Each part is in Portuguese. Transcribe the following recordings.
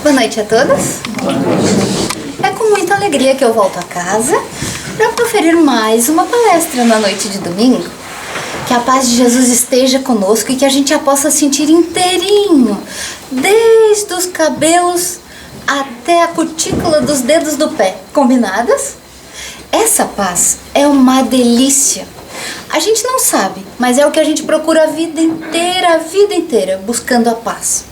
Boa noite a todos. É com muita alegria que eu volto a casa para proferir mais uma palestra na noite de domingo. Que a paz de Jesus esteja conosco e que a gente a possa sentir inteirinho, desde os cabelos até a cutícula dos dedos do pé. Combinadas? Essa paz é uma delícia. A gente não sabe, mas é o que a gente procura a vida inteira, buscando a paz.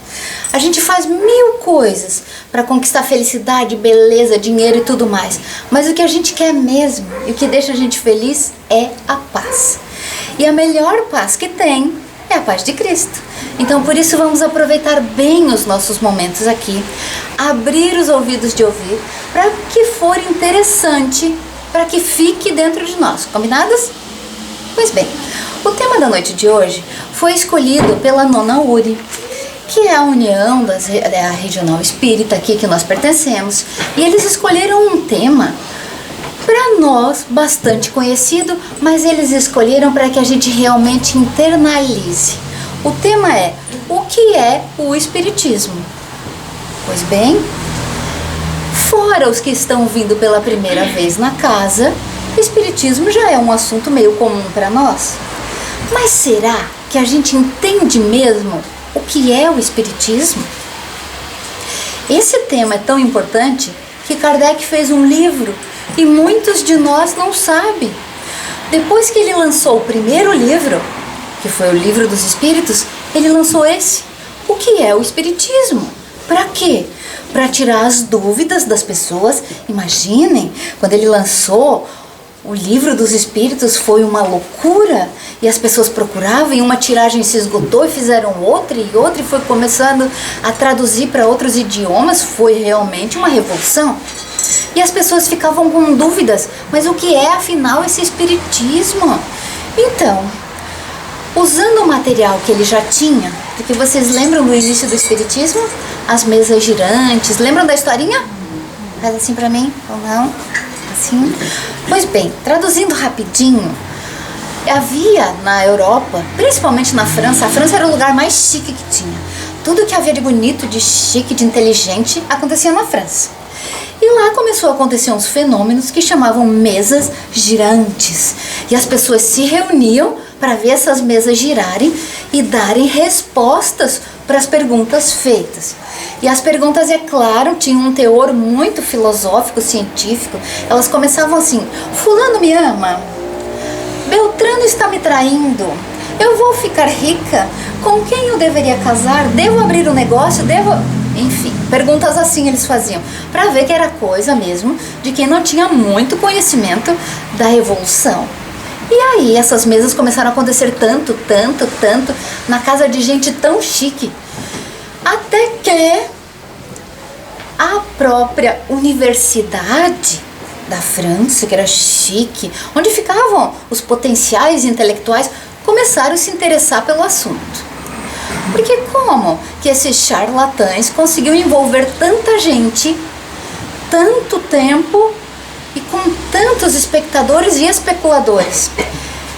A gente faz 1000 coisas para conquistar felicidade, beleza, dinheiro e tudo mais. Mas o que a gente quer mesmo e o que deixa a gente feliz é a paz. E a melhor paz que tem é a paz de Cristo. Então por isso vamos aproveitar bem os nossos momentos aqui, abrir os ouvidos de ouvir, para que for interessante, para que fique dentro de nós. Combinados? Pois bem, o tema da noite de hoje foi escolhido pela Nona Uri, que é a união da regional espírita aqui que nós pertencemos, e eles escolheram um tema para nós bastante conhecido, mas eles escolheram para que a gente realmente internalize. O tema é: o que é o Espiritismo? Pois bem, fora os que estão vindo pela primeira vez na casa, o Espiritismo já é um assunto meio comum para nós. Mas será que a gente entende mesmo o que é o Espiritismo? Esse tema é tão importante que Kardec fez um livro e muitos de nós não sabem. Depois que ele lançou o primeiro livro, que foi o Livro dos Espíritos, ele lançou esse. O que é o Espiritismo? Para quê? Para tirar as dúvidas das pessoas. Imaginem, quando ele lançou o Livro dos Espíritos, foi uma loucura e as pessoas procuravam e uma tiragem se esgotou e fizeram outra e foi começando a traduzir para outros idiomas. Foi realmente uma revolução e as pessoas ficavam com dúvidas, mas o que é afinal esse Espiritismo? Então, usando o material que ele já tinha, porque vocês lembram do início do Espiritismo? As mesas girantes, lembram da historinha? Faz assim para mim, ou não? Assim. Pois bem, traduzindo rapidinho, havia na Europa, principalmente na França, a França era o lugar mais chique que tinha. Tudo que havia de bonito, de chique, de inteligente, acontecia na França. E lá começou a acontecer uns fenômenos que chamavam mesas girantes. E as pessoas se reuniam para ver essas mesas girarem e darem respostas para as perguntas feitas. E as perguntas, é claro, tinham um teor muito filosófico, científico. Elas começavam assim: fulano me ama, Beltrano está me traindo, eu vou ficar rica, com quem eu deveria casar, devo abrir um negócio, Enfim, perguntas assim eles faziam, para ver que era coisa mesmo de quem não tinha muito conhecimento da evolução. E aí essas mesas começaram a acontecer tanto, na casa de gente tão chique, até que a própria universidade da França, que era chique, onde ficavam os potenciais intelectuais, começaram a se interessar pelo assunto. Porque como que esses charlatães conseguiam envolver tanta gente, tanto tempo e com tantos espectadores e especuladores?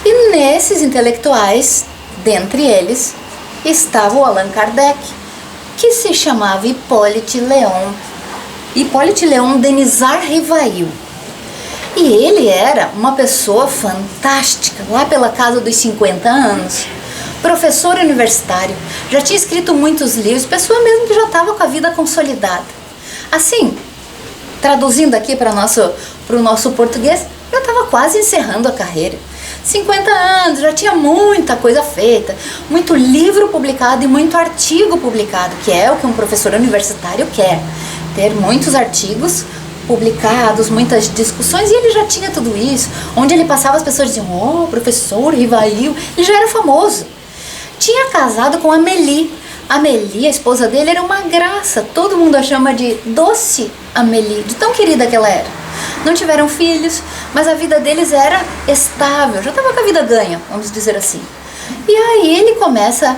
E nesses intelectuais, dentre eles, estava o Allan Kardec, que se chamava Hippolyte Léon Denisard Rivail. E ele era uma pessoa fantástica, lá pela casa dos 50 anos, professor universitário, já tinha escrito muitos livros, pessoa mesmo que já estava com a vida consolidada. Assim, traduzindo aqui para o nosso português, já estava quase encerrando a carreira. 50 anos, já tinha muita coisa feita, muito livro publicado e muito artigo publicado, que é o que um professor universitário quer, ter muitos artigos publicados, muitas discussões, e ele já tinha tudo isso. Onde ele passava, as pessoas diziam: oh, professor Rivail, ele já era famoso. Tinha casado com Amélie. Amélie, a esposa dele, era uma graça, todo mundo a chama de Doce Amélie, de tão querida que ela era. Não tiveram filhos, mas a vida deles era estável, já estava com a vida ganha, vamos dizer assim. E aí ele começa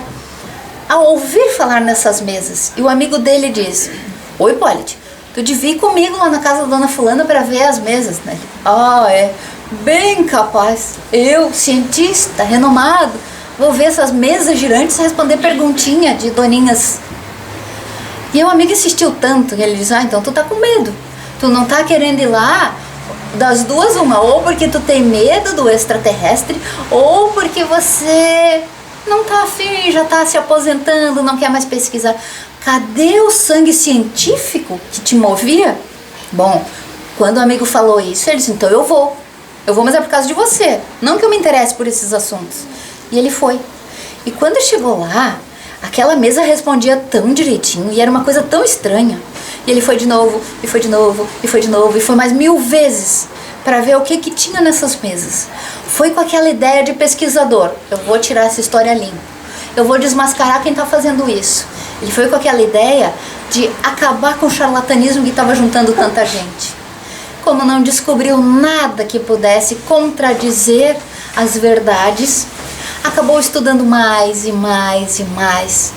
a ouvir falar nessas mesas, e o amigo dele diz: oi, Hipólite, tu devia ir comigo lá na casa da dona fulana para ver as mesas, né? Ah, é, bem capaz, eu, cientista, renomado, vou ver essas mesas girantes responder perguntinha de doninhas. E o amigo insistiu tanto, que ele disse, então tu tá com medo. Tu não tá querendo ir lá, das duas uma, ou porque tu tem medo do extraterrestre, ou porque você não tá afim, já tá se aposentando, não quer mais pesquisar. Cadê o sangue científico que te movia? Bom, quando o amigo falou isso, ele disse, então eu vou, mas é por causa de você, não que eu me interesse por esses assuntos. E ele foi. E quando chegou lá, aquela mesa respondia tão direitinho, e era uma coisa tão estranha. E ele foi de novo, e foi de novo, e foi de novo, e foi mais 1000 vezes para ver o que tinha nessas mesas. Foi com aquela ideia de pesquisador, eu vou tirar essa história limpa, eu vou desmascarar quem está fazendo isso. Ele foi com aquela ideia de acabar com o charlatanismo que estava juntando tanta gente. Como não descobriu nada que pudesse contradizer as verdades, acabou estudando mais e mais e mais.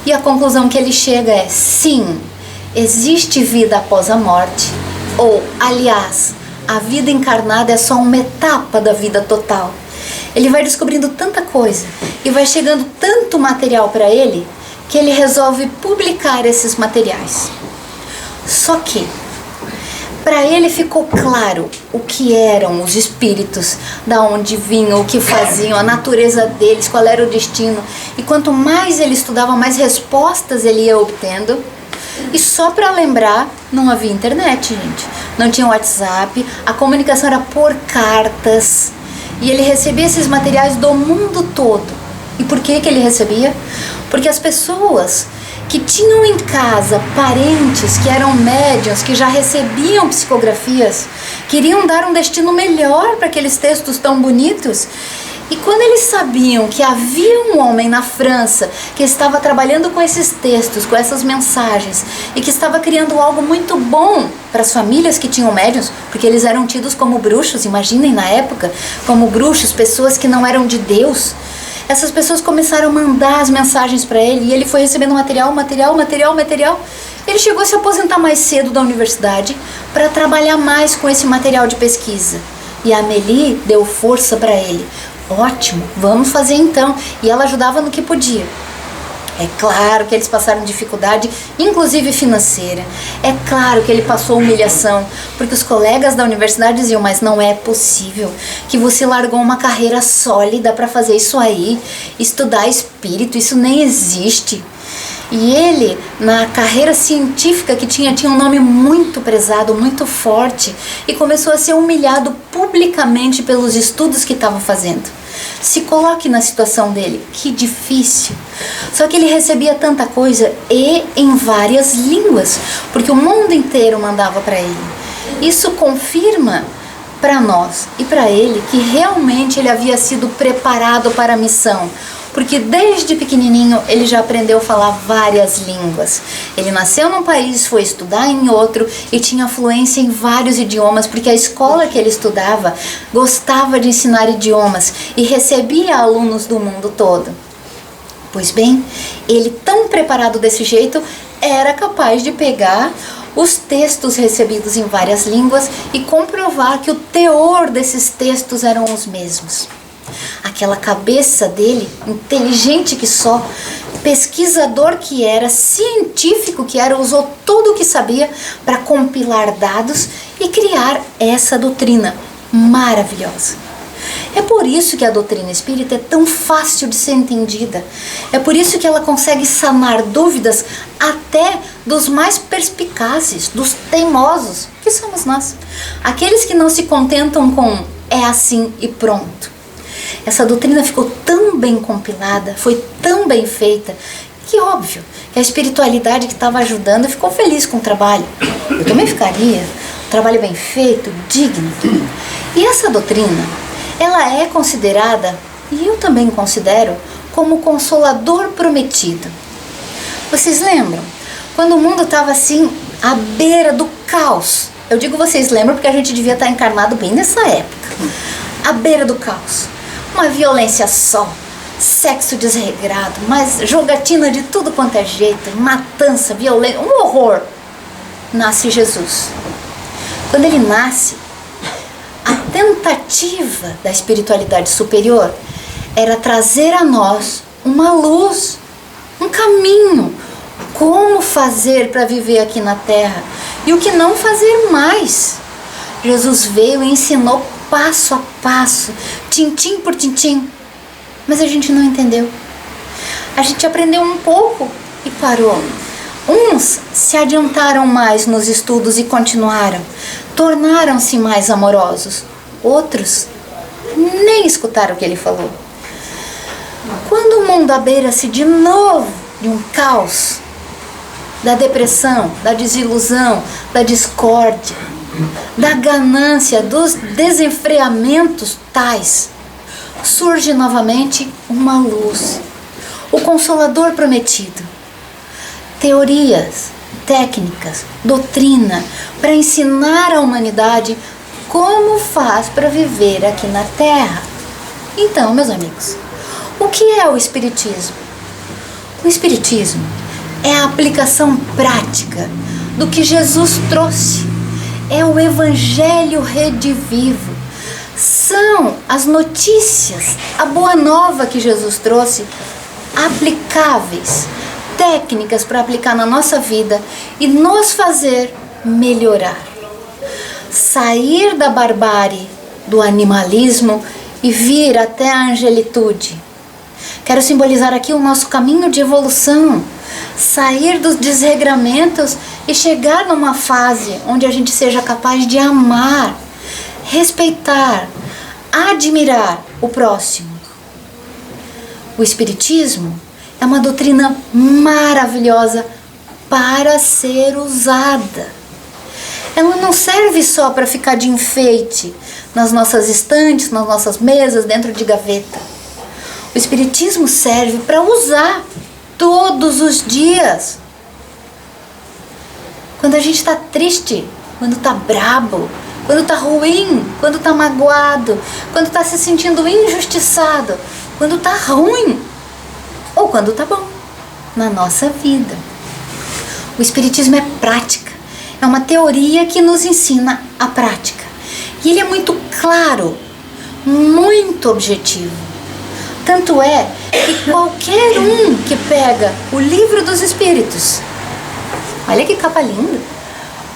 E a conclusão que ele chega é, sim, existe vida após a morte. Ou, aliás, a vida encarnada é só uma etapa da vida total. Ele vai descobrindo tanta coisa e vai chegando tanto material para ele que ele resolve publicar esses materiais. Só que, para ele ficou claro o que eram os espíritos, da onde vinham, o que faziam, a natureza deles, qual era o destino. E quanto mais ele estudava, mais respostas ele ia obtendo. E só para lembrar, não havia internet, gente. Não tinha WhatsApp, a comunicação era por cartas. E ele recebia esses materiais do mundo todo. E por que ele recebia? Porque as pessoas que tinham em casa parentes que eram médiuns, que já recebiam psicografias, queriam dar um destino melhor para aqueles textos tão bonitos. E quando eles sabiam que havia um homem na França que estava trabalhando com esses textos, com essas mensagens, e que estava criando algo muito bom para as famílias que tinham médiuns, porque eles eram tidos como bruxos, imaginem na época, como bruxos, pessoas que não eram de Deus. Essas pessoas começaram a mandar as mensagens para ele, e ele foi recebendo material. Ele chegou a se aposentar mais cedo da universidade para trabalhar mais com esse material de pesquisa. E a Amélie deu força para ele. Ótimo, vamos fazer então. E ela ajudava no que podia. É claro que eles passaram dificuldade, inclusive financeira. É claro que ele passou humilhação, porque os colegas da universidade diziam, mas não é possível que você largou uma carreira sólida para fazer isso aí, estudar espírito, isso nem existe. E ele, na carreira científica que tinha um nome muito prezado, muito forte, e começou a ser humilhado publicamente pelos estudos que estava fazendo. Se coloque na situação dele, que difícil. Só que ele recebia tanta coisa e em várias línguas, porque o mundo inteiro mandava para ele. Isso confirma para nós e para ele que realmente ele havia sido preparado para a missão. Porque desde pequenininho ele já aprendeu a falar várias línguas. Ele nasceu num país, foi estudar em outro e tinha fluência em vários idiomas, porque a escola que ele estudava gostava de ensinar idiomas e recebia alunos do mundo todo. Pois bem, ele tão preparado desse jeito era capaz de pegar os textos recebidos em várias línguas e comprovar que o teor desses textos eram os mesmos. Aquela cabeça dele, inteligente que só, pesquisador que era, científico que era, usou tudo o que sabia para compilar dados e criar essa doutrina maravilhosa. É por isso que a doutrina espírita é tão fácil de ser entendida. É por isso que ela consegue sanar dúvidas até dos mais perspicazes, dos teimosos, que somos nós. Aqueles que não se contentam com é assim e pronto. Essa doutrina ficou tão bem compilada, foi tão bem feita, que óbvio que a espiritualidade que estava ajudando ficou feliz com o trabalho. Eu também ficaria. Um trabalho bem feito, digno. E essa doutrina, ela é considerada, e eu também considero, como o Consolador prometido. Vocês lembram? Quando o mundo estava assim, à beira do caos. Eu digo vocês lembram porque a gente devia estar encarnado bem nessa época. À beira do caos. Uma violência só, sexo desregrado, mas jogatina de tudo quanto é jeito, matança, violência, um horror. Nasce Jesus. Quando ele nasce, a tentativa da espiritualidade superior era trazer a nós uma luz, um caminho, como fazer para viver aqui na terra e o que não fazer mais. Jesus veio e ensinou passo a passo, tintim por tintim, mas a gente não entendeu. A gente aprendeu um pouco e parou. Uns se adiantaram mais nos estudos e continuaram, tornaram-se mais amorosos. Outros nem escutaram o que ele falou. Quando o mundo abeira-se de novo de um caos, da depressão, da desilusão, da discórdia, da ganância, dos desenfreamentos tais, surge novamente uma luz, o Consolador prometido. Teorias, técnicas, doutrina para ensinar à humanidade como faz para viver aqui na Terra. Então, meus amigos, o que é o Espiritismo? O Espiritismo é a aplicação prática do que Jesus trouxe. É o Evangelho redivivo. São as notícias, a boa nova que Jesus trouxe, aplicáveis, técnicas para aplicar na nossa vida e nos fazer melhorar. Sair da barbárie, do animalismo e vir até a angelitude. Quero simbolizar aqui o nosso caminho de evolução. Sair dos desregramentos e chegar numa fase onde a gente seja capaz de amar, respeitar, admirar o próximo. O Espiritismo é uma doutrina maravilhosa para ser usada. Ela não serve só para ficar de enfeite nas nossas estantes, nas nossas mesas, dentro de gaveta. O Espiritismo serve para usar todos os dias. Quando a gente está triste, quando está brabo, quando está ruim, quando está magoado, quando está se sentindo injustiçado, quando está ruim ou quando está bom na nossa vida. O Espiritismo é prática, é uma teoria que nos ensina a prática. E ele é muito claro, muito objetivo. Tanto é que qualquer um que pega o Livro dos Espíritos, olha que capa linda,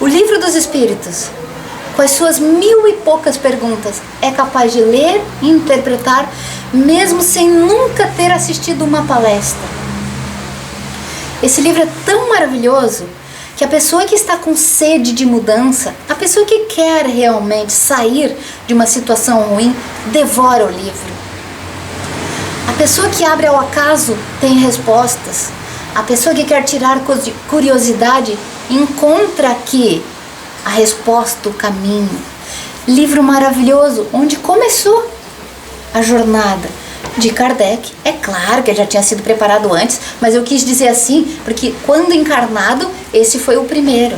o Livro dos Espíritos, com as suas 1000 e poucas perguntas, é capaz de ler e interpretar, mesmo sem nunca ter assistido uma palestra. Esse livro é tão maravilhoso que a pessoa que está com sede de mudança, a pessoa que quer realmente sair de uma situação ruim, devora o livro. A pessoa que abre ao acaso tem respostas. A pessoa que quer tirar curiosidade encontra aqui a resposta, o caminho. Livro maravilhoso, onde começou a jornada de Kardec. É claro que ele já tinha sido preparado antes, mas eu quis dizer assim, porque quando encarnado, esse foi o primeiro.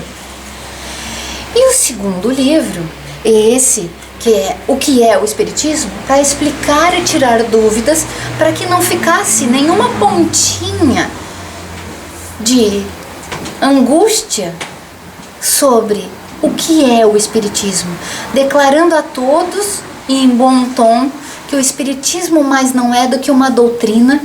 E o segundo livro, esse, que é o que é o Espiritismo, para explicar e tirar dúvidas, para que não ficasse nenhuma pontinha de angústia sobre o que é o Espiritismo, declarando a todos em bom tom que o Espiritismo mais não é do que uma doutrina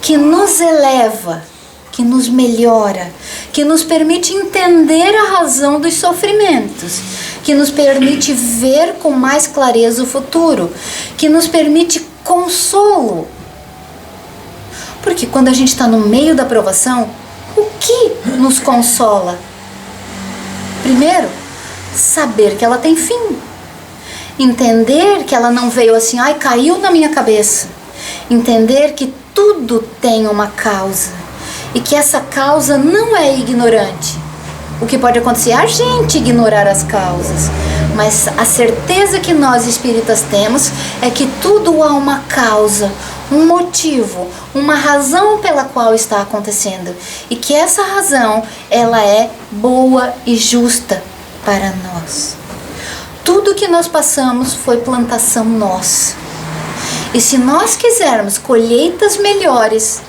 que nos eleva, que nos melhora, que nos permite entender a razão dos sofrimentos, que nos permite ver com mais clareza o futuro, que nos permite consolo. Porque quando a gente está no meio da provação, o que nos consola? Primeiro, saber que ela tem fim. Entender que ela não veio assim, ai, caiu na minha cabeça. Entender que tudo tem uma causa e que essa causa não é ignorante. O que pode acontecer é a gente ignorar as causas, mas a certeza que nós espíritas temos é que tudo há uma causa, um motivo, uma razão pela qual está acontecendo, e que essa razão, ela é boa e justa para nós. Tudo que nós passamos foi plantação nossa. E se nós quisermos colheitas melhores,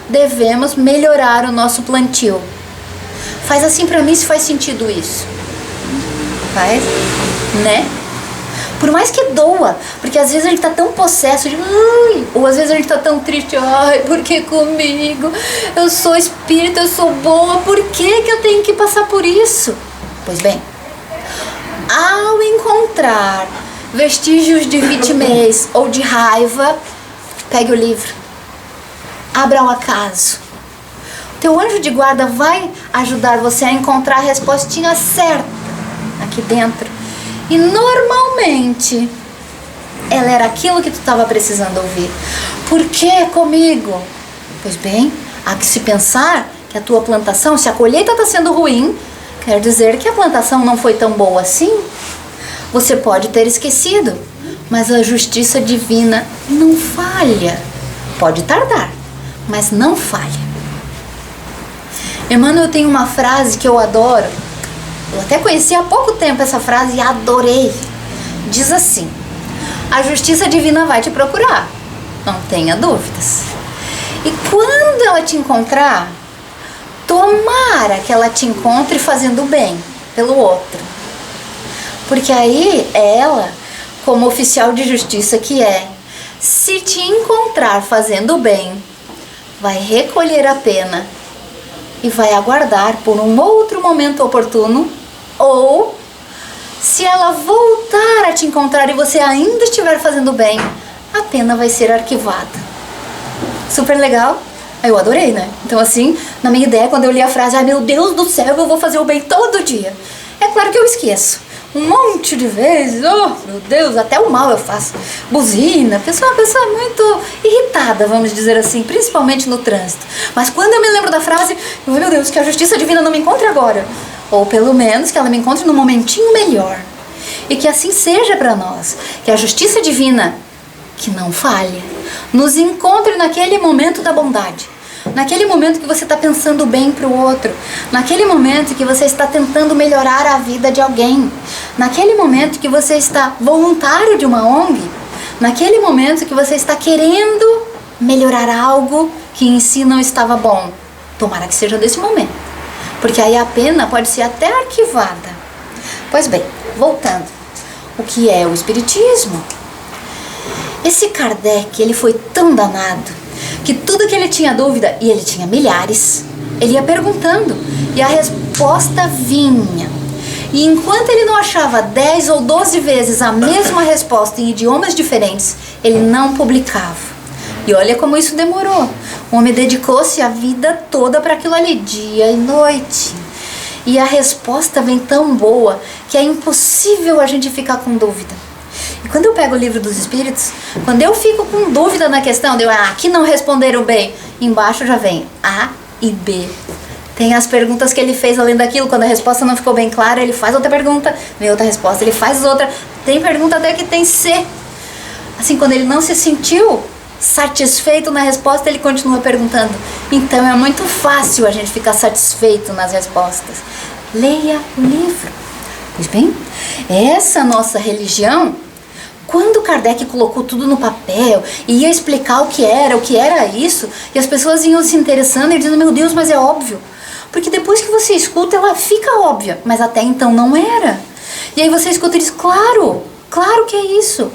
devemos melhorar o nosso plantio. Faz assim para mim se faz sentido isso. Faz, né? Por mais que doa, porque às vezes a gente tá tão possesso de ai, ou às vezes a gente tá tão triste, ai, por que comigo? Eu sou espírita, eu sou boa, por que que eu tenho que passar por isso? Pois bem, ao encontrar vestígios de vitimez ou de raiva, pegue o livro, abra ao acaso. O teu anjo de guarda vai ajudar você a encontrar a respostinha certa aqui dentro. E normalmente ela era aquilo que tu estava precisando ouvir. Por que comigo? Pois bem, há que se pensar que a tua plantação, se a colheita está sendo ruim, quer dizer que a plantação não foi tão boa assim. Você pode ter esquecido, mas a justiça divina não falha. Pode tardar, mas não falha. Emmanuel tem uma frase que eu adoro. Eu até conheci há pouco tempo essa frase e adorei. Diz assim: a justiça divina vai te procurar, não tenha dúvidas. E quando ela te encontrar, tomara que ela te encontre fazendo bem pelo outro. Porque aí ela, como oficial de justiça que é, se te encontrar fazendo bem, vai recolher a pena e vai aguardar por um outro momento oportuno, ou se ela voltar a te encontrar e você ainda estiver fazendo bem, a pena vai ser arquivada. Super legal? Eu adorei, né? Então assim, na minha ideia, quando eu li a frase, ai meu Deus do céu, eu vou fazer o bem todo dia. É claro que eu esqueço um monte de vezes, oh meu Deus, até o mal eu faço, buzina, pessoa muito irritada, vamos dizer assim, principalmente no trânsito. Mas quando eu me lembro da frase, oh meu Deus, que a justiça divina não me encontre agora, ou pelo menos que ela me encontre num momentinho melhor, e que assim seja para nós, que a justiça divina, que não falha, nos encontre naquele momento da bondade, naquele momento que você está pensando bem para o outro, naquele momento que você está tentando melhorar a vida de alguém, naquele momento que você está voluntário de uma ONG, naquele momento que você está querendo melhorar algo que em si não estava bom. Tomara que seja desse momento, porque aí a pena pode ser até arquivada. Pois bem, voltando, o que é o Espiritismo? Esse Kardec, ele foi tão danado que tudo que ele tinha dúvida, e ele tinha milhares, ele ia perguntando e a resposta vinha. E enquanto ele não achava 10 ou 12 vezes a mesma resposta em idiomas diferentes, ele não publicava. E olha como isso demorou. O homem dedicou-se a vida toda para aquilo ali, dia e noite. E a resposta vem tão boa que é impossível a gente ficar com dúvida. E quando eu pego o Livro dos Espíritos, quando eu fico com dúvida na questão, aqui não responderam bem, embaixo já vem A e B. Tem as perguntas que ele fez além daquilo, quando a resposta não ficou bem clara, ele faz outra pergunta, vem outra resposta, ele faz outra, tem pergunta até que tem C. Assim, quando ele não se sentiu satisfeito na resposta, ele continua perguntando. Então é muito fácil a gente ficar satisfeito nas respostas. Leia o livro. Pois bem, essa nossa religião, quando Kardec colocou tudo no papel e ia explicar o que era isso, e as pessoas iam se interessando e dizendo, meu Deus, mas é óbvio. Porque depois que você escuta, ela fica óbvia, mas até então não era. E aí você escuta e diz, claro que é isso.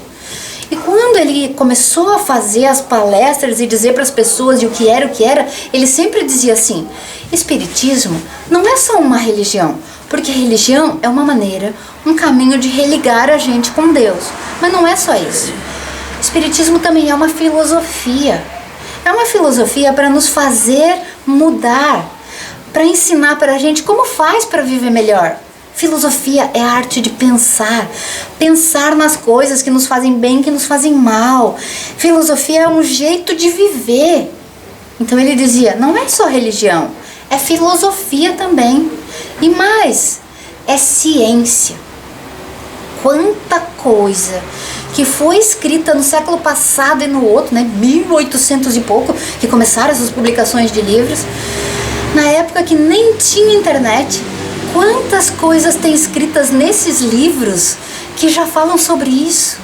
E quando ele começou a fazer as palestras e dizer para as pessoas o que era, ele sempre dizia assim, Espiritismo não é só uma religião, porque religião é uma maneira, um caminho de religar a gente com Deus. Mas não é só isso. Espiritismo também é uma filosofia. É uma filosofia para nos fazer mudar, para ensinar para a gente como faz para viver melhor. Filosofia é a arte de pensar nas coisas que nos fazem bem, que nos fazem mal. Filosofia é um jeito de viver. Então ele dizia, não é só religião, é filosofia também. E mais, é ciência. Quanta coisa que foi escrita no século passado e no outro, 1800 e pouco, que começaram essas publicações de livros, na época que nem tinha internet. Quantas coisas tem escritas nesses livros que já falam sobre isso?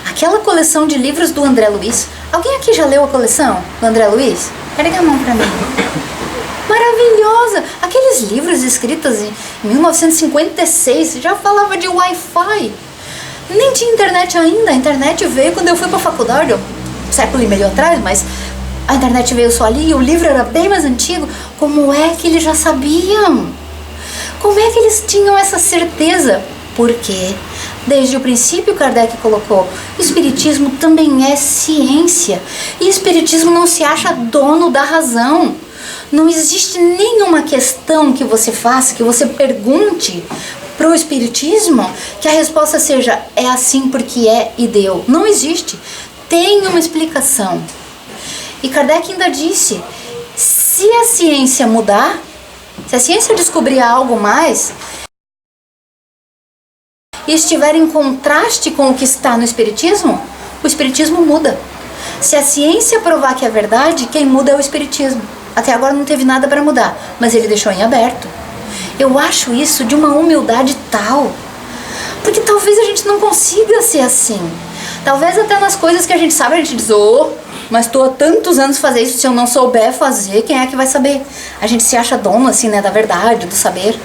Aquela coleção de livros do André Luiz. Alguém aqui já leu a coleção do André Luiz? Ergue a mão pra mim. Maravilhosa! Aqueles livros escritos em 1956 já falava de Wi-Fi. Nem tinha internet ainda. A internet veio quando eu fui para a faculdade, um século e meio atrás, mas a internet veio só ali e o livro era bem mais antigo. Como é que eles já sabiam? Como é que eles tinham essa certeza? Porque desde o princípio Kardec colocou, o espiritismo também é ciência. E o espiritismo não se acha dono da razão. Não existe nenhuma questão que você faça, que você pergunte para o espiritismo, que a resposta seja, é assim porque é e deu. Não existe. Tem uma explicação. E Kardec ainda disse, se a ciência mudar, se a ciência descobrir algo mais e estiver em contraste com o que está no espiritismo, o espiritismo muda. Se a ciência provar que é verdade, quem muda é o espiritismo. Até agora não teve nada para mudar, mas ele deixou em aberto. Eu acho isso de uma humildade tal, porque talvez a gente não consiga ser assim. Talvez até nas coisas que a gente sabe, a gente diz, mas estou há tantos anos fazer isso, se eu não souber fazer, quem é que vai saber? A gente se acha dono, assim, né, da verdade, do saber.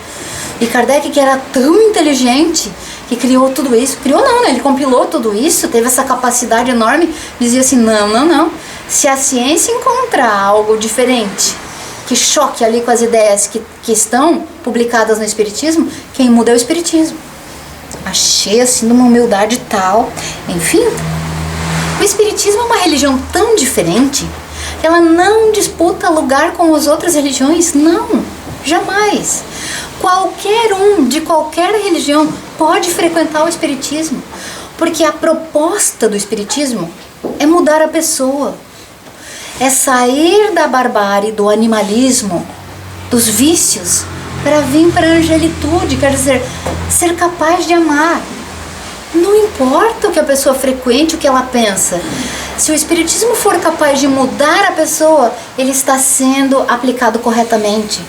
E Kardec, que era tão inteligente, que criou tudo isso, criou não, né, ele compilou tudo isso, teve essa capacidade enorme, dizia assim, não, se a ciência encontrar algo diferente, que choque ali com as ideias que estão publicadas no espiritismo, quem muda é o espiritismo. Achei assim de uma humildade tal, enfim. O espiritismo é uma religião tão diferente, ela não disputa lugar com as outras religiões, não, jamais. Qualquer um de qualquer religião pode frequentar o espiritismo, porque a proposta do espiritismo é mudar a pessoa, é sair da barbárie, do animalismo, dos vícios, para vir para a angelitude, quer dizer, ser capaz de amar. Não importa o que a pessoa frequente, o que ela pensa. Se o espiritismo for capaz de mudar a pessoa, ele está sendo aplicado corretamente.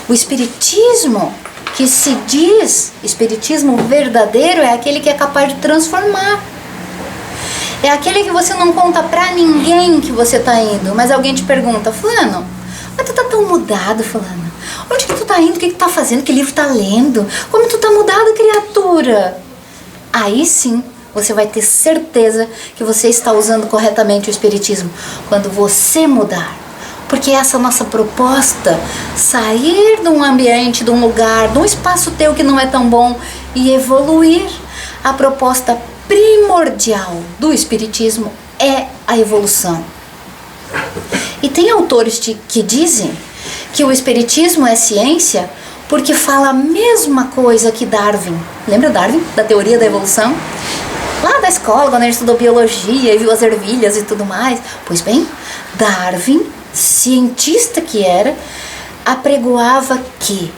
O espiritismo que se diz, espiritismo verdadeiro, é aquele que é capaz de transformar. É aquele que você não conta pra ninguém que você tá indo, mas alguém te pergunta, fulano, mas tu tá tão mudado, fulano. Onde que tu tá indo? O que que tu tá fazendo? Que livro tá lendo? Como tu tá mudado, criatura? Aí sim, você vai ter certeza que você está usando corretamente o espiritismo. Quando você mudar. Porque essa é a nossa proposta, sair de um ambiente, de um lugar, de um espaço teu que não é tão bom e evoluir. A proposta primordial do espiritismo é a evolução. E tem autores que dizem que o espiritismo é ciência porque fala a mesma coisa que Darwin. Lembra Darwin, da teoria da evolução? Lá da escola, quando a gente estudou biologia e viu as ervilhas e tudo mais. Pois bem, Darwin, cientista que era, apregoava que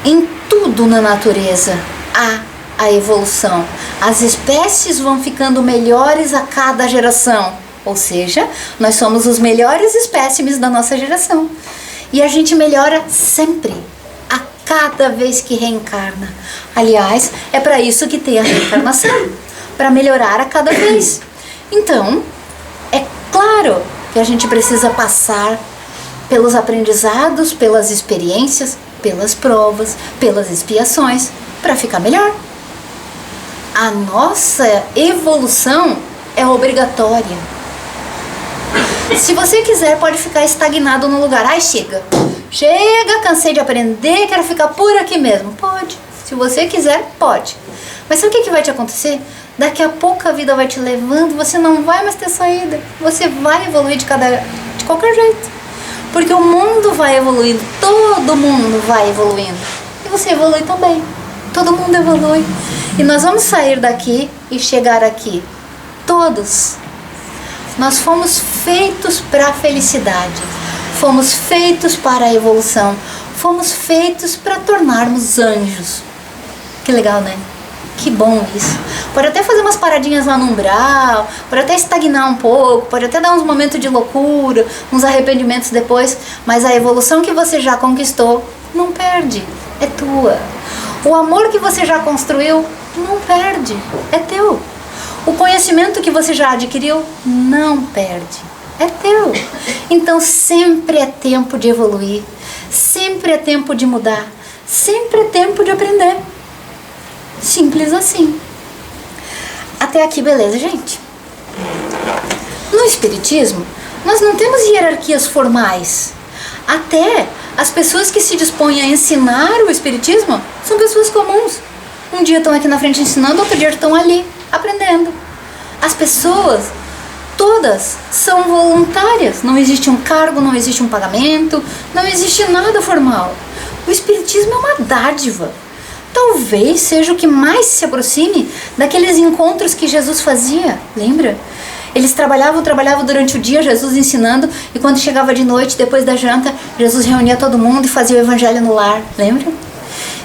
em tudo na natureza há a evolução. As espécies vão ficando melhores a cada geração. Ou seja, nós somos os melhores espécimes da nossa geração. E a gente melhora sempre, a cada vez que reencarna. Aliás, é para isso que tem a reencarnação, para melhorar a cada vez. Então, é claro que a gente precisa passar pelos aprendizados, pelas experiências, pelas provas, pelas expiações, para ficar melhor. A nossa evolução é obrigatória. Se você quiser, pode ficar estagnado no lugar. Ai, chega, cansei de aprender, quero ficar por aqui mesmo. Pode, se você quiser, pode. Mas sabe o que vai te acontecer? Daqui a pouco a vida vai te levando, você não vai mais ter saída. Você vai evoluir de qualquer jeito. Porque o mundo vai evoluindo, todo mundo vai evoluindo. E você evolui também. Todo mundo evolui. E nós vamos sair daqui e chegar aqui. Todos. Nós fomos feitos para a felicidade. Fomos feitos para a evolução. Fomos feitos para tornarmos anjos. Que legal, né? Que bom isso. Pode até fazer umas paradinhas lá no umbral, pode até estagnar um pouco, pode até dar uns momentos de loucura, uns arrependimentos depois, mas a evolução que você já conquistou, não perde, é tua. O amor que você já construiu, não perde, é teu. O conhecimento que você já adquiriu, não perde, é teu. Então sempre é tempo de evoluir, sempre é tempo de mudar, sempre é tempo de aprender. Simples assim. Até aqui, beleza, gente? No Espiritismo, nós não temos hierarquias formais. Até as pessoas que se dispõem a ensinar o Espiritismo são pessoas comuns. Um dia estão aqui na frente ensinando, outro dia estão ali aprendendo. As pessoas, todas, são voluntárias. Não existe um cargo, não existe um pagamento, não existe nada formal. O Espiritismo é uma dádiva. Talvez seja o que mais se aproxime daqueles encontros que Jesus fazia, lembra? Eles trabalhavam durante o dia, Jesus ensinando, e quando chegava de noite, depois da janta, Jesus reunia todo mundo e fazia o evangelho no lar, lembra?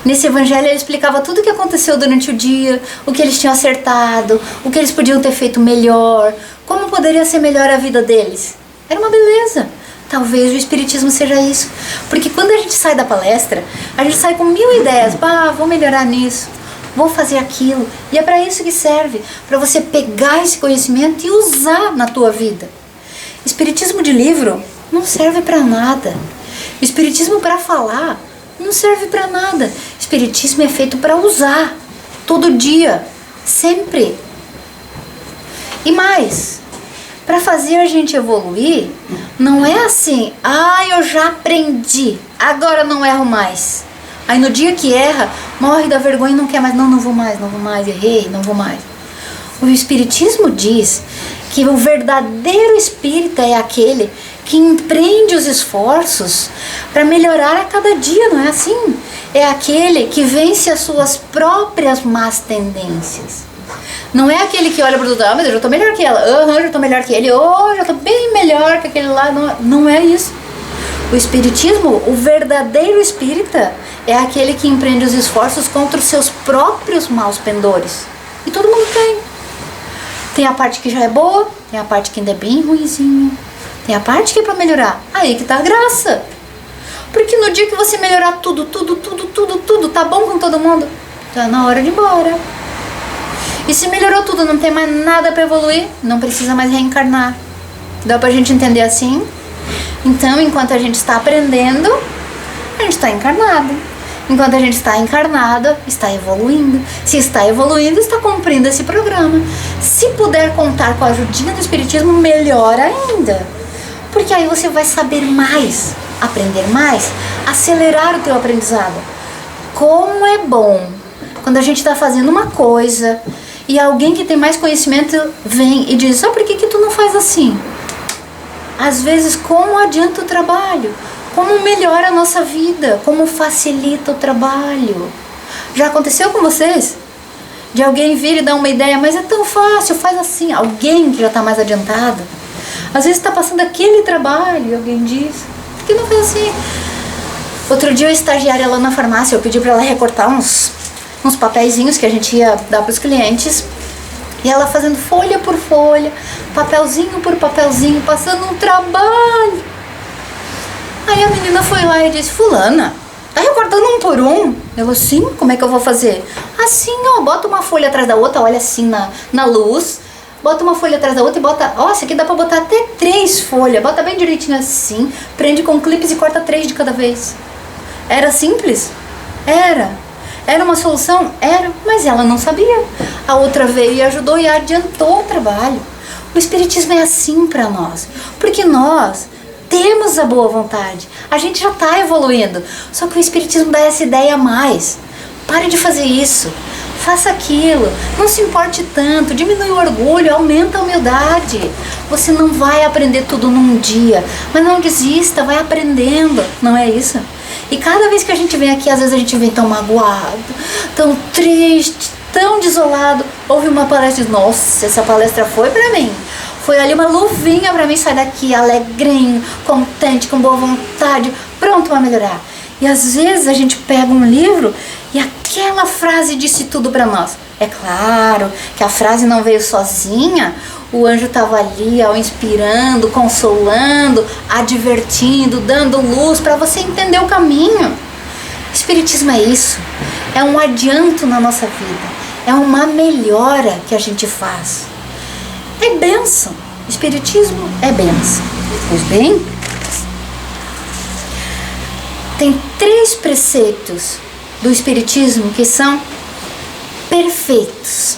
Nesse evangelho ele explicava tudo o que aconteceu durante o dia, o que eles tinham acertado, o que eles podiam ter feito melhor, como poderia ser melhor a vida deles. Era uma beleza. Talvez o Espiritismo seja isso. Porque quando a gente sai da palestra, a gente sai com 1000 ideias. Vou melhorar nisso, vou fazer aquilo. E é para isso que serve, para você pegar esse conhecimento e usar na tua vida. Espiritismo de livro não serve para nada. Espiritismo para falar não serve para nada. Espiritismo é feito para usar, todo dia, sempre. E mais, para fazer a gente evoluir, não é assim, eu já aprendi, agora não erro mais. Aí no dia que erra, morre da vergonha e não quer mais, não vou mais, errei, não vou mais. O Espiritismo diz que o verdadeiro espírita é aquele que empreende os esforços para melhorar a cada dia, não é assim? É aquele que vence as suas próprias más tendências. Não é aquele que olha para o outro, mas eu já estou melhor que ela, já estou melhor que ele, já estou bem melhor que aquele lá. Não é isso. O Espiritismo, o verdadeiro espírita, é aquele que empreende os esforços contra os seus próprios maus pendores. E todo mundo tem. Tem a parte que já é boa, tem a parte que ainda é bem ruinzinha, tem a parte que é para melhorar. Aí que tá a graça. Porque no dia que você melhorar tudo, tá bom com todo mundo, tá na hora de ir embora. E se melhorou tudo, não tem mais nada para evoluir, não precisa mais reencarnar. Dá pra gente entender assim? Então, enquanto a gente está aprendendo, a gente está encarnado. Enquanto a gente está encarnado, está evoluindo. Se está evoluindo, está cumprindo esse programa. Se puder contar com a ajudinha do Espiritismo, melhor ainda. Porque aí você vai saber mais, aprender mais, acelerar o teu aprendizado. Como é bom quando a gente está fazendo uma coisa e alguém que tem mais conhecimento vem e diz, por que tu não faz assim? Às vezes, como adianta o trabalho? Como melhora a nossa vida? Como facilita o trabalho? Já aconteceu com vocês? De alguém vir e dar uma ideia, mas é tão fácil, faz assim. Alguém que já está mais adiantado. Às vezes está passando aquele trabalho e alguém diz, por que não faz assim? Outro dia, a estagiária lá na farmácia, eu pedi para ela recortar uns papeizinhos que a gente ia dar para os clientes. E ela fazendo folha por folha, papelzinho por papelzinho, passando um trabalho. Aí a menina foi lá e disse, fulana, tá recortando um por um? Ela, sim, como é que eu vou fazer? Assim, bota uma folha atrás da outra, olha assim na luz, bota uma folha atrás da outra e bota, essa aqui dá pra botar até 3 folhas, bota bem direitinho assim, prende com clipes e corta 3 de cada vez. Era simples? Era uma solução? Era, mas ela não sabia. A outra veio e ajudou e adiantou o trabalho. O Espiritismo é assim para nós, porque nós temos a boa vontade, a gente já está evoluindo, só que o Espiritismo dá essa ideia a mais. Pare de fazer isso, faça aquilo, não se importe tanto, diminui o orgulho, aumenta a humildade. Você não vai aprender tudo num dia, mas não desista, vai aprendendo, não é isso? E cada vez que a gente vem aqui, às vezes a gente vem tão magoado, tão triste, tão desolado. Ouve uma palestra e diz, nossa, essa palestra foi pra mim. Foi ali uma luvinha pra mim sair daqui alegrinho, contente, com boa vontade, pronto pra melhorar. E às vezes a gente pega um livro e aquela frase disse tudo pra nós. É claro que a frase não veio sozinha. O anjo estava ali, inspirando, consolando, advertindo, dando luz para você entender o caminho. Espiritismo é isso, é um adianto na nossa vida, é uma melhora que a gente faz. É bênção, Espiritismo é bênção. Pois bem, tem 3 preceitos do Espiritismo que são perfeitos,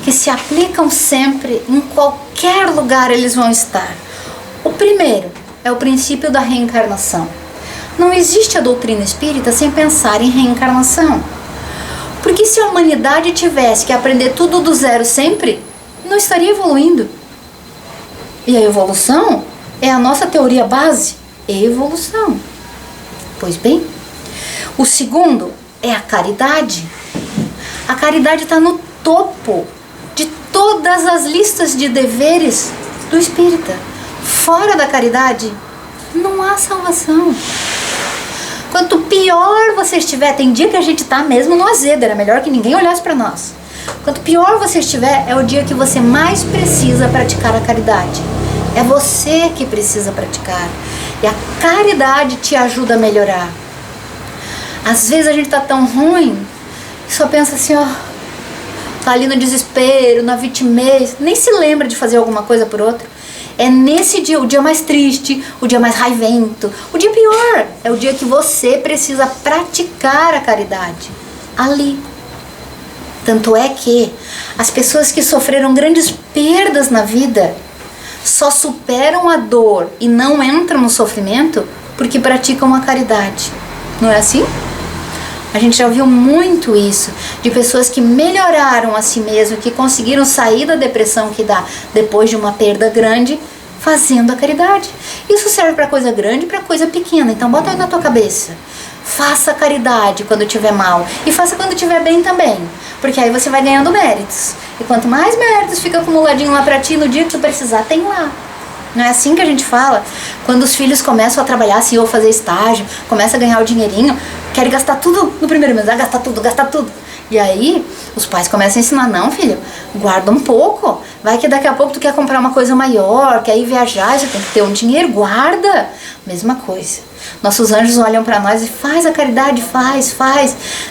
que se aplicam sempre, em qualquer lugar eles vão estar. O primeiro é o princípio da reencarnação. Não existe a doutrina espírita sem pensar em reencarnação. Porque se a humanidade tivesse que aprender tudo do zero sempre, não estaria evoluindo. E a evolução é a nossa teoria base, evolução. Pois bem, o segundo é a caridade. A caridade está no topo de todas as listas de deveres do espírita. Fora da caridade, não há salvação. Quanto pior você estiver, tem dia que a gente está mesmo no azedo, era melhor que ninguém olhasse para nós. Quanto pior você estiver, é o dia que você mais precisa praticar a caridade. É você que precisa praticar. E a caridade te ajuda a melhorar. Às vezes a gente está tão ruim, que só pensa assim, ó, tá ali no desespero, na vitimez, nem se lembra de fazer alguma coisa por outro. É nesse dia, o dia mais triste, o dia mais raivento, o dia pior, é o dia que você precisa praticar a caridade. Ali. Tanto é que as pessoas que sofreram grandes perdas na vida só superam a dor e não entram no sofrimento porque praticam a caridade. Não é assim? A gente já viu muito isso, de pessoas que melhoraram a si mesmo, que conseguiram sair da depressão que dá depois de uma perda grande, fazendo a caridade. Isso serve para coisa grande e para coisa pequena, então bota aí na tua cabeça. Faça a caridade quando estiver mal e faça quando estiver bem também, porque aí você vai ganhando méritos. E quanto mais méritos fica acumuladinho lá para ti, no dia que tu precisar, tem lá. Não é assim que a gente fala? Quando os filhos começam a trabalhar assim, ou fazer estágio, começa a ganhar o dinheirinho, querem gastar tudo no primeiro mês, vai gastar tudo. E aí, os pais começam a ensinar, não filho, guarda um pouco, vai que daqui a pouco tu quer comprar uma coisa maior, quer ir viajar, já tem que ter um dinheiro, guarda. Mesma coisa. Nossos anjos olham pra nós e faz a caridade, faz,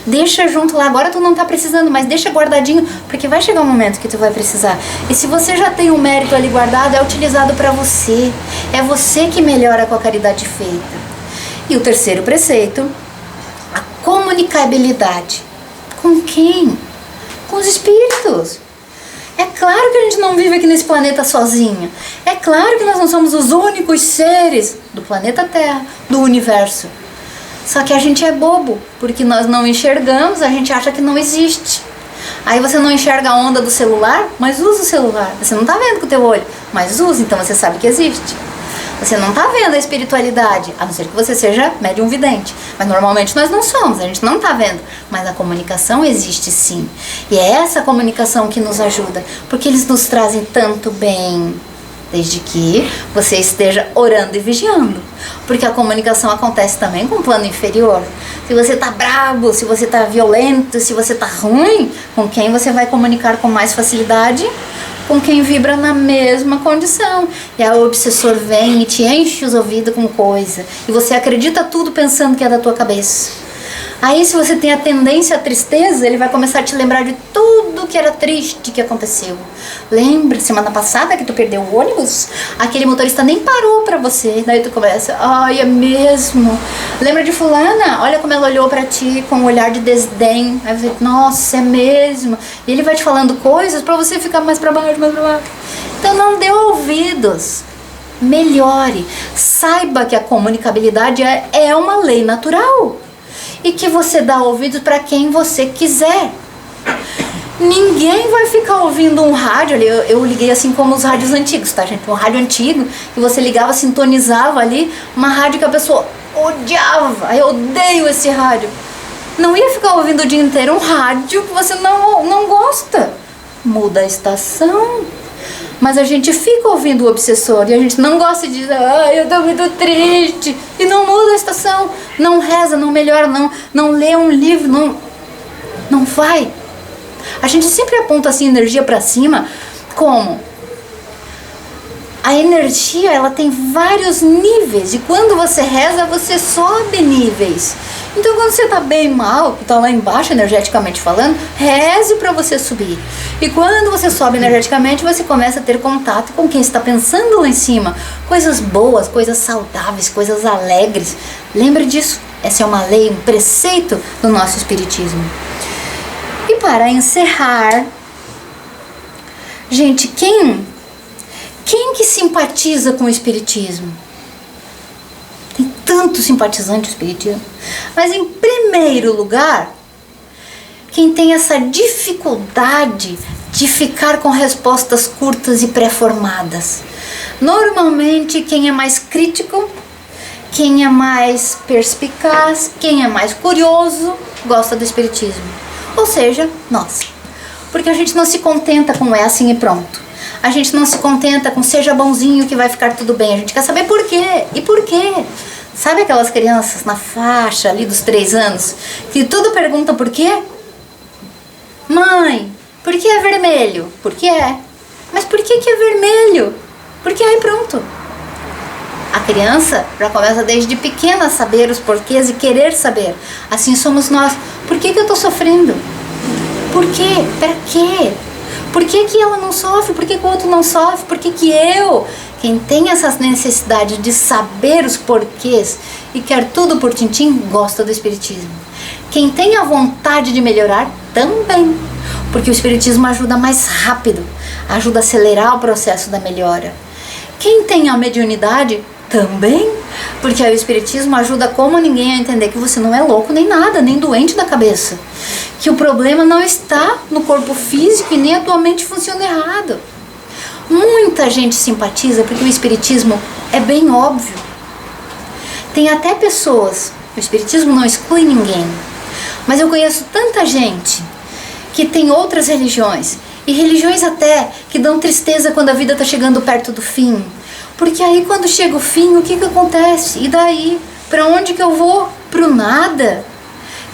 deixa junto lá, agora tu não tá precisando, mas deixa guardadinho, porque vai chegar um momento que tu vai precisar. E se você já tem um mérito ali guardado, é utilizado pra você, é você que melhora com a caridade feita. E o terceiro preceito, a comunicabilidade. Com quem? Com os espíritos. É claro que a gente não vive aqui nesse planeta sozinho. É claro que nós não somos os únicos seres do planeta Terra, do universo. Só que a gente é bobo, porque nós não enxergamos, a gente acha que não existe. Aí você não enxerga a onda do celular, mas usa o celular. Você não está vendo com o teu olho, mas usa, então você sabe que existe. Você não está vendo a espiritualidade, a não ser que você seja médium vidente. Mas normalmente nós não somos, a gente não está vendo. Mas a comunicação existe sim. E é essa comunicação que nos ajuda, porque eles nos trazem tanto bem, desde que você esteja orando e vigiando. Porque a comunicação acontece também com o plano inferior. Se você está bravo, se você está violento, se você está ruim, com quem você vai comunicar com mais facilidade? Com quem vibra na mesma condição. E aí o obsessor vem e te enche os ouvidos com coisa. E você acredita tudo pensando que é da tua cabeça. Aí se você tem a tendência à tristeza, ele vai começar a te lembrar de tudo que era triste que aconteceu. Lembra, semana passada que tu perdeu o ônibus? Aquele motorista nem parou pra você. Daí tu começa, ai, é mesmo. Lembra de fulana? Olha como ela olhou pra ti com um olhar de desdém. Aí você, nossa, é mesmo. E ele vai te falando coisas pra você ficar mais pra baixo, mais pra baixo. Então não dê ouvidos. Melhore. Saiba que a comunicabilidade é uma lei natural. E que você dá ouvidos para quem você quiser. Ninguém vai ficar ouvindo um rádio ali. Eu liguei assim como os rádios antigos, tá, gente? Um rádio antigo que você ligava, sintonizava ali, uma rádio que a pessoa odiava. Eu odeio esse rádio. Não ia ficar ouvindo o dia inteiro um rádio que você não gosta. Muda a estação. Mas a gente fica ouvindo o obsessor e a gente não gosta de dizer, ai, eu tô muito triste. E não muda a estação, não reza, não melhora, não lê um livro, não vai. A gente sempre aponta assim energia pra cima, como? A energia, ela tem vários níveis e quando você reza, você sobe níveis. Então quando você tá bem mal, que tá lá embaixo energeticamente falando, reze para você subir. E quando você sobe energeticamente, você começa a ter contato com quem está pensando lá em cima. Coisas boas, coisas saudáveis, coisas alegres. Lembre disso. Essa é uma lei, um preceito do nosso espiritismo. E para encerrar, Gente, quem que simpatiza com o espiritismo? Tem tanto simpatizante o espiritismo. Mas em primeiro lugar, quem tem essa dificuldade de ficar com respostas curtas e pré-formadas. Normalmente quem é mais crítico, quem é mais perspicaz, quem é mais curioso, gosta do espiritismo. Ou seja, nós. Porque a gente não se contenta com é assim e pronto. A gente não se contenta com seja bonzinho que vai ficar tudo bem. A gente quer saber por quê. E por quê? Sabe aquelas crianças na faixa ali dos 3 anos que tudo perguntam por quê? Mãe, por que é vermelho? Por que é? Mas por que é vermelho? Porque aí pronto. A criança já começa desde pequena a saber os porquês e querer saber. Assim somos nós. Por que eu estou sofrendo? Por quê? Para quê? Por que ela não sofre? Por que o outro não sofre? Por que eu? Quem tem essa necessidade de saber os porquês e quer tudo por tintim, gosta do espiritismo. Quem tem a vontade de melhorar, também. Porque o espiritismo ajuda mais rápido, ajuda a acelerar o processo da melhora. Quem tem a mediunidade, também. Porque o espiritismo ajuda como ninguém a entender que você não é louco nem nada, nem doente da cabeça. Que o problema não está no corpo físico e nem a tua mente funciona errado. Muita gente simpatiza porque o espiritismo é bem óbvio. Tem até pessoas, o espiritismo não exclui ninguém, mas eu conheço tanta gente que tem outras religiões, e religiões até que dão tristeza quando a vida está chegando perto do fim. Porque aí quando chega o fim, o que acontece? E daí? Para onde que eu vou? Pro nada?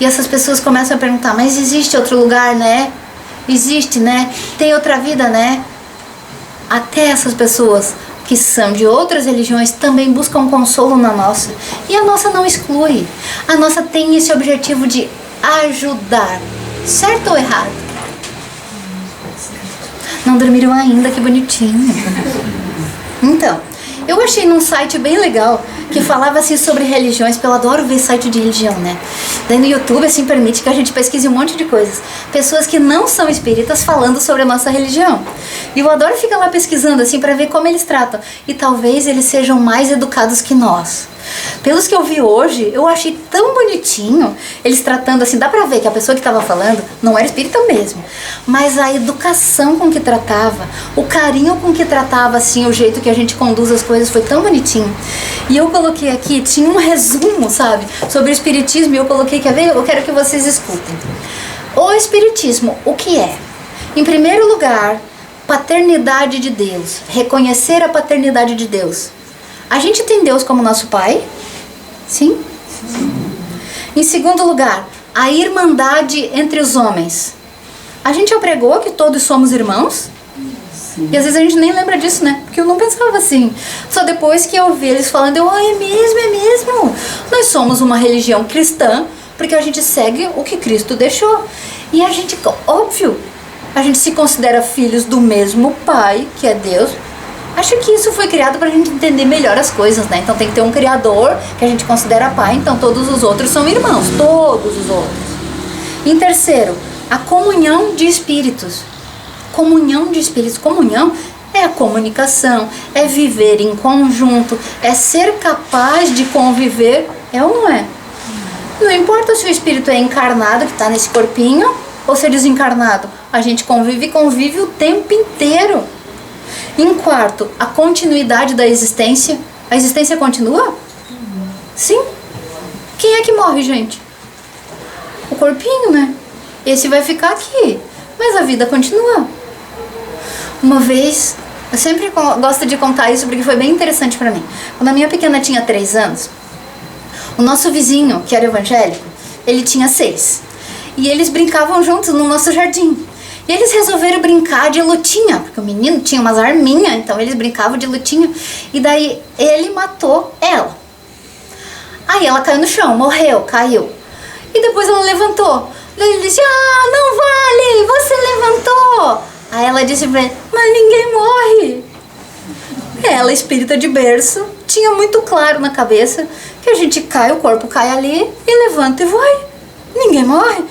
E essas pessoas começam a perguntar, mas existe outro lugar, né? Existe, né? Tem outra vida, né? Até essas pessoas que são de outras religiões também buscam consolo na nossa. E a nossa não exclui. A nossa tem esse objetivo de ajudar. Certo ou errado? Não dormiram ainda, que bonitinho. Então, eu achei num site bem legal que falava assim sobre religiões, porque eu adoro ver site de religião, né? Daí no YouTube assim permite que a gente pesquise um monte de coisas. Pessoas que não são espíritas falando sobre a nossa religião. E eu adoro ficar lá pesquisando assim para ver como eles tratam. E talvez eles sejam mais educados que nós. Pelos que eu vi hoje, eu achei tão bonitinho eles tratando assim, dá pra ver que a pessoa que estava falando não era espírita mesmo, mas a educação com que tratava, o carinho com que tratava assim, o jeito que a gente conduz as coisas foi tão bonitinho. E eu coloquei aqui, tinha um resumo, sabe, sobre o espiritismo, e eu coloquei, quer ver? Eu quero que vocês escutem. O espiritismo, o que é? Em primeiro lugar, paternidade de Deus, reconhecer a paternidade de Deus. A gente tem Deus como nosso pai? Sim? Sim. Em segundo lugar, a irmandade entre os homens. A gente já pregou que todos somos irmãos? Sim. E às vezes a gente nem lembra disso, né? Porque eu não pensava assim. Só depois que eu ouvi eles falando, é mesmo. Nós somos uma religião cristã, porque a gente segue o que Cristo deixou. E a gente, óbvio, a gente se considera filhos do mesmo Pai, que é Deus. Acho que isso foi criado para a gente entender melhor as coisas, né? Então tem que ter um Criador que a gente considera pai, então todos os outros são irmãos, todos os outros. Em terceiro, a comunhão de espíritos. Comunhão de espíritos. Comunhão é a comunicação, é viver em conjunto, é ser capaz de conviver, é ou não é? Não importa se o espírito é encarnado, que está nesse corpinho, ou se é desencarnado. A gente convive o tempo inteiro. Em quarto, a continuidade da existência. A existência continua? Sim. Quem é que morre, gente? O corpinho, né? Esse vai ficar aqui, mas a vida continua. Uma vez, eu sempre gosto de contar isso porque foi bem interessante pra mim. Quando a minha pequena tinha 3 anos, o nosso vizinho, que era evangélico, ele tinha 6. E eles brincavam juntos no nosso jardim. E eles resolveram brincar de lutinha, porque o menino tinha umas arminhas, então eles brincavam de lutinha. E daí ele matou ela. Aí ela caiu no chão, morreu, caiu. E depois ela levantou. Daí ele disse, não vale, você levantou. Aí ela disse pra ele, mas ninguém morre. Ela, espírita de berço, tinha muito claro na cabeça que a gente cai, o corpo cai ali e levanta e vai. Ninguém morre.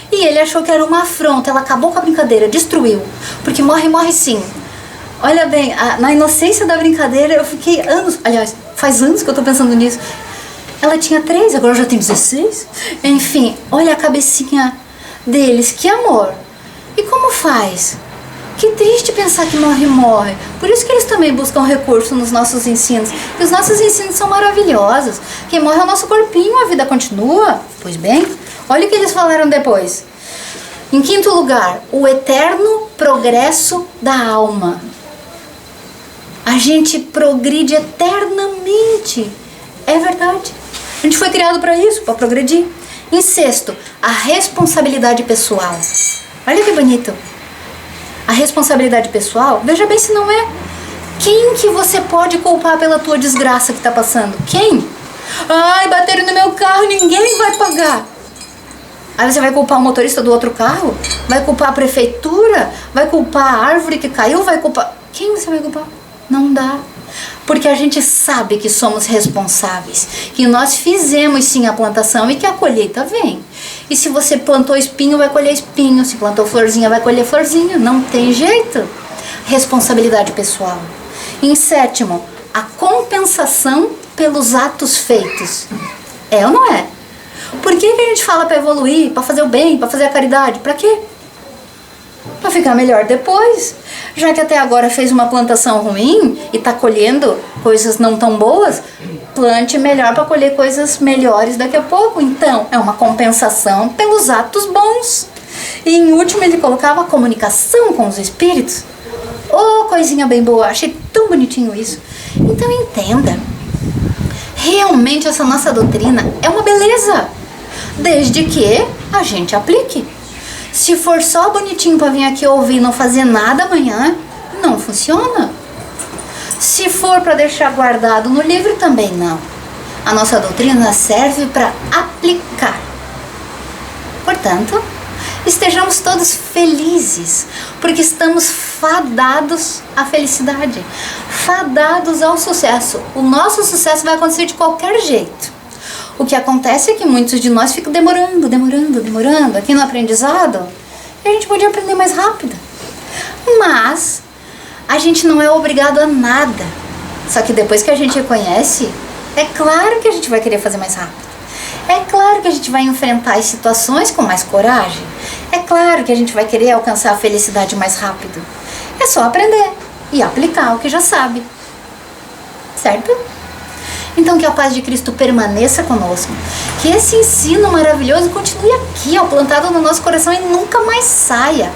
E ele achou que era uma afronta, ela acabou com a brincadeira, destruiu. Porque morre sim. Olha bem, na inocência da brincadeira eu fiquei anos, aliás, faz anos que eu tô pensando nisso. Ela tinha 3, agora já tem 16. Enfim, olha a cabecinha deles, que amor. E como faz? Que triste pensar que morre. Por isso que eles também buscam recurso nos nossos ensinos. E os nossos ensinos são maravilhosos. Quem morre é o nosso corpinho, a vida continua. Pois bem, olha o que eles falaram depois. Em 5º lugar, o eterno progresso da alma. A gente progride eternamente. É verdade. A gente foi criado para isso, para progredir. Em 6º, a responsabilidade pessoal. Olha que bonito. A responsabilidade pessoal, veja bem se não é. Quem que você pode culpar pela tua desgraça que está passando? Quem? Ai, bateram no meu carro, ninguém vai pagar. Aí você vai culpar o motorista do outro carro? Vai culpar a prefeitura? Vai culpar a árvore que caiu? Vai culpar... Quem você vai culpar? Não dá. Porque a gente sabe que somos responsáveis, que nós fizemos sim a plantação e que a colheita vem. E se você plantou espinho, vai colher espinho. Se plantou florzinha, vai colher florzinha. Não tem jeito. Responsabilidade pessoal. Em 7º, a compensação pelos atos feitos. É ou não é? Por que a gente fala para evoluir, para fazer o bem, para fazer a caridade? Para quê? Para ficar melhor depois. Já que até agora fez uma plantação ruim e está colhendo coisas não tão boas, plante melhor para colher coisas melhores daqui a pouco. Então, é uma compensação pelos atos bons. E em último ele colocava a comunicação com os espíritos. Oh, coisinha bem boa, achei tão bonitinho isso. Então entenda, realmente essa nossa doutrina é uma beleza, desde que a gente aplique. Se for só bonitinho para vir aqui ouvir e não fazer nada amanhã, não funciona. Se for para deixar guardado no livro, também não. A nossa doutrina serve para aplicar. Portanto, estejamos todos felizes, porque estamos fadados à felicidade, fadados ao sucesso. O nosso sucesso vai acontecer de qualquer jeito. O que acontece é que muitos de nós ficam demorando aqui no aprendizado, e a gente podia aprender mais rápido. Mas a gente não é obrigado a nada. Só que depois que a gente conhece, é claro que a gente vai querer fazer mais rápido. É claro que a gente vai enfrentar as situações com mais coragem. É claro que a gente vai querer alcançar a felicidade mais rápido. É só aprender e aplicar o que já sabe. Certo? Então que a paz de Cristo permaneça conosco. Que esse ensino maravilhoso continue aqui, ó, plantado no nosso coração e nunca mais saia.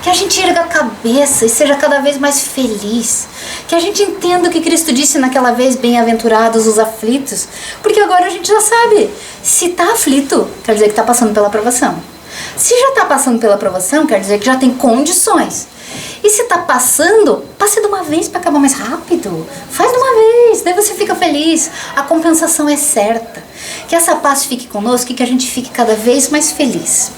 Que a gente erga a cabeça e seja cada vez mais feliz. Que a gente entenda o que Cristo disse naquela vez, bem-aventurados os aflitos. Porque agora a gente já sabe, se está aflito, quer dizer que está passando pela provação. Se já está passando pela provação, quer dizer que já tem condições. E se está passando, passe de uma vez para acabar mais rápido. Faz de uma vez, daí você fica feliz. A compensação é certa. Que essa paz fique conosco e que a gente fique cada vez mais feliz.